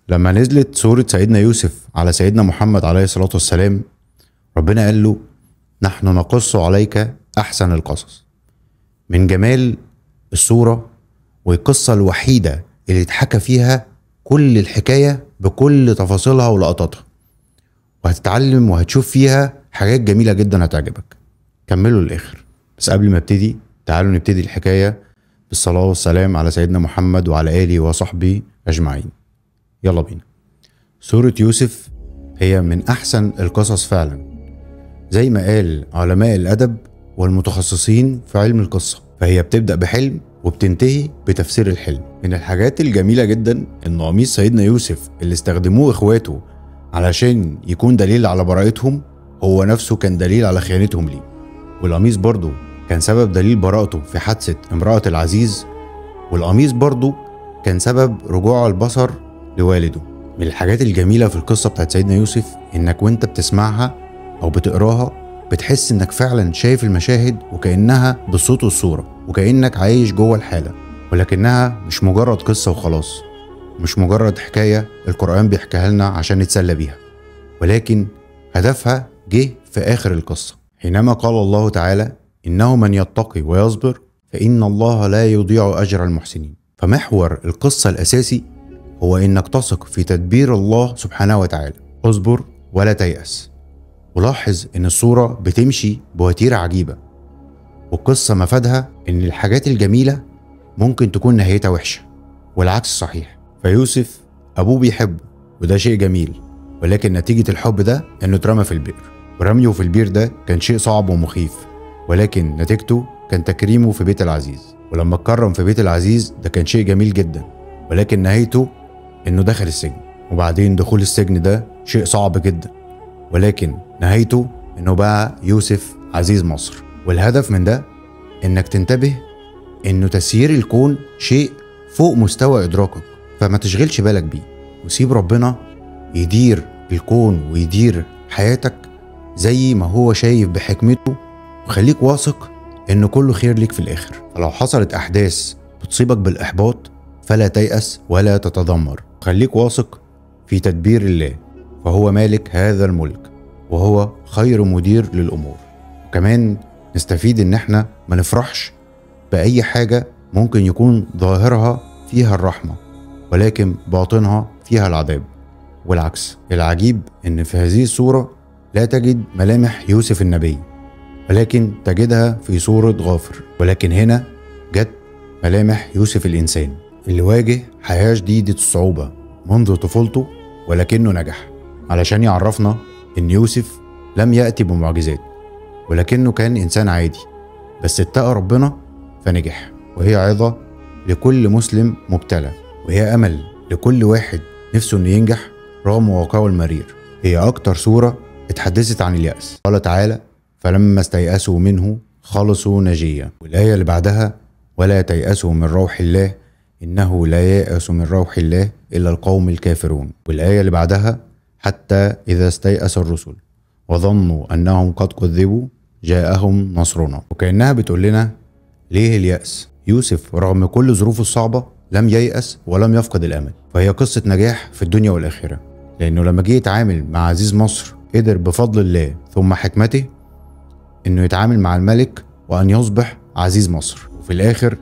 لما نزلت سورة سيدنا يوسف على سيدنا محمد عليه الصلاة والسلام، ربنا قال له: نحن نقص عليك أحسن القصص. من جمال السورة والقصة الوحيدة اللي اتحكى فيها كل الحكاية بكل تفاصيلها ولقطاتها، وهتتعلم وهتشوف فيها حاجات جميلة جدا هتعجبك. كملوا للآخر. بس قبل ما ابتدي تعالوا نبتدي الحكاية بالصلاة والسلام على سيدنا محمد وعلى آله وصحبه أجمعين. يلا بينا. سورة يوسف هي من أحسن القصص فعلا، زي ما قال علماء الأدب والمتخصصين في علم القصة، فهي بتبدأ بحلم وبتنتهي بتفسير الحلم. من الحاجات الجميلة جدا إن قميص سيدنا يوسف اللي استخدموه إخواته علشان يكون دليل على براءتهم، هو نفسه كان دليل على خيانتهم ليه. والقميص برضو كان سبب دليل براءته في حادثة امرأة العزيز، والقميص برضو كان سبب رجوع البصر لوالده. من الحاجات الجميلة في القصة بتاعت سيدنا يوسف إنك وانت بتسمعها أو بتقراها بتحس إنك فعلا شايف المشاهد وكأنها بالصوت والصورة، وكأنك عايش جوه الحالة، ولكنها مش مجرد قصة وخلاص، مش مجرد حكاية القرآن بيحكيها لنا عشان نتسلى بيها، ولكن هدفها جه في آخر القصة حينما قال الله تعالى: إنه من يتقي ويصبر فإن الله لا يضيع أجر المحسنين. فمحور القصة الأساسي هو إنك تثق في تدبير الله سبحانه وتعالى. اصبر ولا تيأس. ولاحظ إن الصورة بتمشي بوتيرة عجيبة، والقصة مفادها إن الحاجات الجميلة ممكن تكون نهايتها وحشة، والعكس صحيح. فيوسف أبوه بيحبه وده شيء جميل، ولكن نتيجة الحب ده إنه اترمى في البئر، ورميه في البئر ده كان شيء صعب ومخيف، ولكن نتيجته كان تكريمه في بيت العزيز. ولما اتكرم في بيت العزيز ده كان شيء جميل جدا، ولكن نهايته إنه دخل السجن. وبعدين دخول السجن ده شيء صعب جدا، ولكن نهايته إنه بقى يوسف عزيز مصر. والهدف من ده إنك تنتبه إنه تسيير الكون شيء فوق مستوى إدراكك، فما تشغلش بالك بيه، وسيب ربنا يدير الكون ويدير حياتك زي ما هو شايف بحكمته، وخليك واثق إنه كله خير ليك في الآخر. فلو حصلت أحداث بتصيبك بالإحباط فلا تيأس ولا تتذمر، خليك واثق في تدبير الله، فهو مالك هذا الملك وهو خير مدير للأمور. وكمان نستفيد إن احنا ما نفرحش بأي حاجة ممكن يكون ظاهرها فيها الرحمة ولكن باطنها فيها العذاب، والعكس. العجيب إن في هذه الصورة لا تجد ملامح يوسف النبي، ولكن تجدها في صورة غافر. ولكن هنا جت ملامح يوسف الإنسان اللي واجه حياة شديدة الصعوبة منذ طفولته، ولكنه نجح، علشان يعرفنا إن يوسف لم يأتي بمعجزات، ولكنه كان إنسان عادي بس اتقى ربنا فنجح. وهي عظة لكل مسلم مبتلى، وهي أمل لكل واحد نفسه إنه ينجح رغم واقعه المرير. هي أكتر سورة اتحدثت عن اليأس. قال تعالى: فلما استيأسوا منه خلصوا نجيا. والآية اللي بعدها: ولا تيأسوا من روح الله إنه لا ييأس من روح الله إلا القوم الكافرون. والآية اللي بعدها: حتى إذا استيأس الرسل وظنوا أنهم قد كذبوا جاءهم نصرنا. وكأنها بتقول لنا ليه اليأس؟ يوسف رغم كل ظروفه الصعبة لم ييأس ولم يفقد الأمل، فهي قصة نجاح في الدنيا والآخرة، لأنه لما جه يتعامل مع عزيز مصر قدر بفضل الله ثم حكمته إنه يتعامل مع الملك وأن يصبح عزيز مصر، وفي الآخر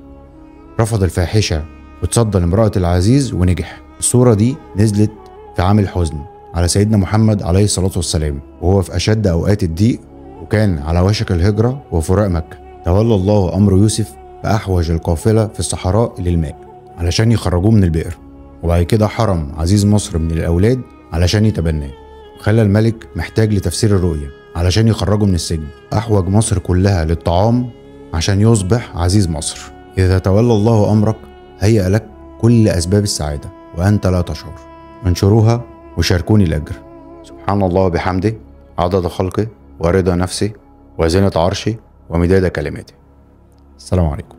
رفض الفاحشة وتصدى لامرأة العزيز ونجح. الصورة دي نزلت في عام الحزن على سيدنا محمد عليه الصلاة والسلام، وهو في أشد أوقات الضيق وكان على وشك الهجرة وفراق مكة. تولى الله أمر يوسف فأحوج القافلة في الصحراء للماء علشان يخرجوه من البئر، وبعد كده حرم عزيز مصر من الأولاد علشان يتبناه، وخلى الملك محتاج لتفسير الرؤية علشان يخرجه من السجن. أحوج مصر كلها للطعام عشان يصبح عزيز مصر. إذا تولى الله أمرك هيأ لك كل أسباب السعادة وأنت لا تشعر. انشروها وشاركوني الأجر. سبحان الله وبحمده عدد خلقه ورضا نفسه وزنة عرشه ومداد كلماته. السلام عليكم.